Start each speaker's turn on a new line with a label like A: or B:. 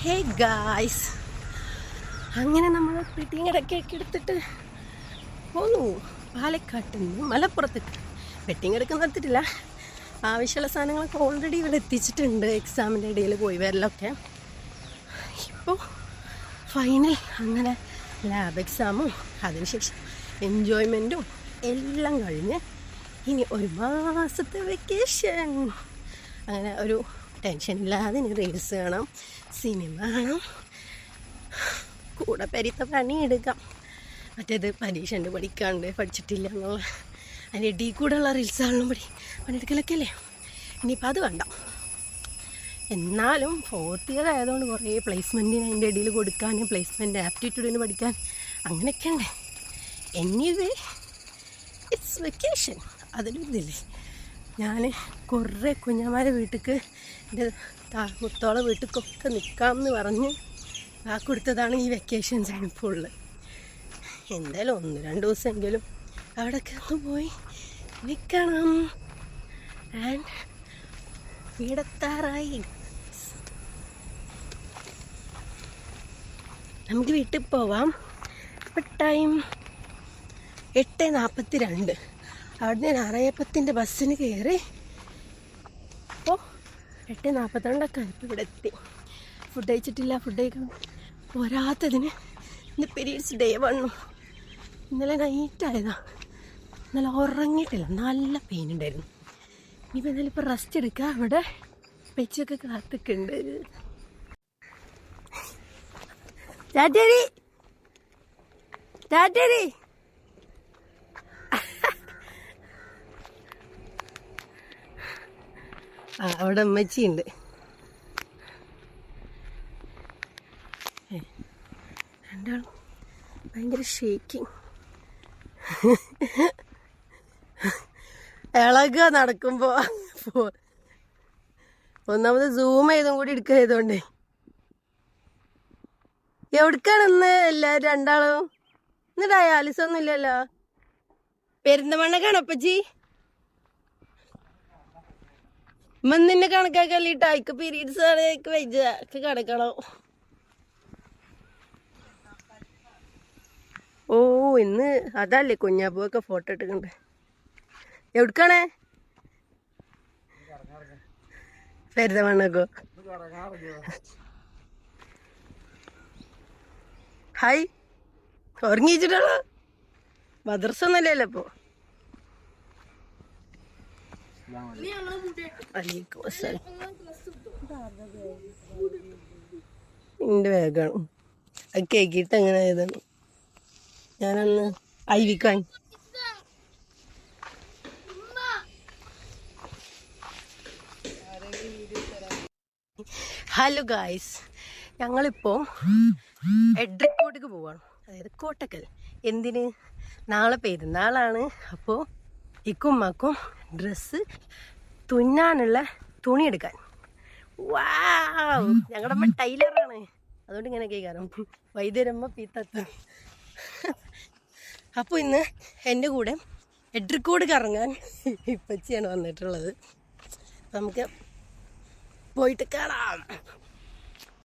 A: Hey guys, അങ്ങനെ നമ്മൾ വെട്ടിങ് ഇടയ്ക്കൊക്കെ എടുത്തിട്ട് പോന്നു പാലക്കാട്ടിൽ നിന്ന് മലപ്പുറത്തേക്ക്. വെട്ടിങ് എടുക്കാൻ നിർത്തിയിട്ടില്ല, ആവശ്യമുള്ള സാധനങ്ങളൊക്കെ ഓൾറെഡി ഇവിടെ എത്തിച്ചിട്ടുണ്ട്. എക്സാമിൻ്റെ ഇടയിൽ പോയി വരലൊക്കെ. ഇപ്പോൾ ഫൈനൽ, അങ്ങനെ ലാബ് എക്സാമും അതിനുശേഷം എൻജോയ്മെൻറ്റും എല്ലാം കഴിഞ്ഞ് ഇനി ഒരു മാസത്തെ വെക്കേഷൻ. അങ്ങനെ ഒരു ടെൻഷനില്ലാതെ ഇനി റീൽസ് കാണാം, സിനിമ കാണാം, കൂടെ പെരിത്ത പണി എടുക്കാം. മറ്റേത് പരീക്ഷൻ്റെ പഠിച്ചിട്ടില്ല എന്നുള്ള അതിൻ്റെ ഡീ കൂടെയുള്ള റീൽസാണെന്നും പണിയെടുക്കലൊക്കെ അല്ലേ. ഇനിയിപ്പോൾ അത് വേണ്ട. എന്നാലും ഫോർത്ത് ഇയർ ആയതുകൊണ്ട് കുറേ പ്ലേസ്മെൻറ്റിന് അതിൻ്റെ ഇടയിൽ കൊടുക്കാൻ, പ്ലേസ്മെൻറ്റ് ആപ്റ്റിറ്റ്യൂഡിന് പഠിക്കാൻ, അങ്ങനെയൊക്കെ ഉണ്ട്. Anyway it's vacation. അതിലൊരു ഇതില്ലേ, ഞാൻ കുറേ കുഞ്ഞന്മാരെ വീട്ടിലേക്ക്, എൻ്റെ മുത്തോളെ വീട്ടിലേക്കൊക്കെ നിൽക്കാമെന്ന് പറഞ്ഞ് കൊടുത്തതാണ് ഈ വെക്കേഷൻ ഫുള്ള്. എന്തായാലും 1-2 ദിവസമെങ്കിലും അവിടെയൊക്കെ ഒന്ന് പോയി നിൽക്കണം. ആൻഡ് വീടെത്താറായി. നമുക്ക് വീട്ടിൽ പോവാം. ഇപ്പം ടൈം 8:42. അവിടെ ഞാൻ 6:10 ബസ്സിന് കയറി. അപ്പോൾ 8:42 ആയപ്പോൾ ഇവിടെ എത്തി. ഫുഡ് കഴിച്ചിട്ടില്ല, ഫുഡ് കഴിക്കണം. പോരാത്തതിന് ഇന്ന് പീരീഡ്സ് ഡേ 1. ഇന്നലെ നൈറ്റായതാണ്, ഇന്നലെ ഉറങ്ങിയിട്ടില്ല, നല്ല പെയിൻ ഉണ്ടായിരുന്നു. ഇനിയിപ്പോൾ എന്തായാലും ഇപ്പോൾ റെസ്റ്റ് എടുക്കുക. അവിടെ പെച്ചൊക്കെ കാത്തിക്കുണ്ട്. ചാറ്റേരി ചാറ്റേരി അവിടെ അമ്മച്ചിയുണ്ട്. രണ്ടാളും ഭയങ്കര ഷേക്കിങ്, ഇളകുക നടക്കുമ്പോൾ. ഒന്നാമത് സൂം ചെയ്തും കൂടി എടുക്കുക ചെയ്തോണ്ടേ. എവിടേക്കാണ് ഇന്ന് എല്ലാവരും രണ്ടാളും? ഇന്ന് ഡയാലിസ് ഒന്നും ഇല്ലല്ലോ. പെരിന്തമണ്ണക്കാണ് അപ്പച്ചി. നിന്നെ കണക്കാക്കല്ലിട്ടോ, അയക്ക് പീരീഡ്സ് ആണ്, വെജ് കിടക്കണം. ഓ ഇന്ന് അതല്ലേ കുഞ്ഞാപ്പൂവൊക്കെ ഫോട്ടോ ഇട്ടിട്ടുണ്ട്. എവിടേക്കാണ്? പെരിന്തമണ്ണക്കോ? ഹായ്, ഉറങ്ങിച്ചിട്ടുള്ളൂ? മദ്രസ ഒന്നുമില്ലല്ലോ ഇപ്പോൾ. എൻ്റെ ബാഗാണ് അത് കേക്കിയിട്ട് അങ്ങനെ ആയതാണ്. ഞാനന്ന് ഐവിക്കാൻ ഹലോ ഗായ്സ്, ഞങ്ങളിപ്പോൾ എഡ്രിക്കോട്ടേക്ക് പോവാണ്, അതായത് കോട്ടക്കൽ. എന്തിന്? നാളെ പെരുന്നാളാണ്. അപ്പോൾ ഇക്കുമ്മക്കും ഡ്രസ്സ് തുന്നാനുള്ള തുണി എടുക്കാൻ. വാവ്, ഞങ്ങളുടെ അമ്മ ടൈലറാണ്, അതുകൊണ്ട് ഇങ്ങനെ കേൾക്കാറും വൈദ്യരമ്മ പീത്തത്ത. അപ്പോൾ ഇന്ന് എൻ്റെ കൂടെ എഡ്രിക്കോട് കറങ്ങാൻ ഇപ്പച്ചിയാണ് വന്നിട്ടുള്ളത്. നമുക്ക് പോയിട്ട് കാണാം.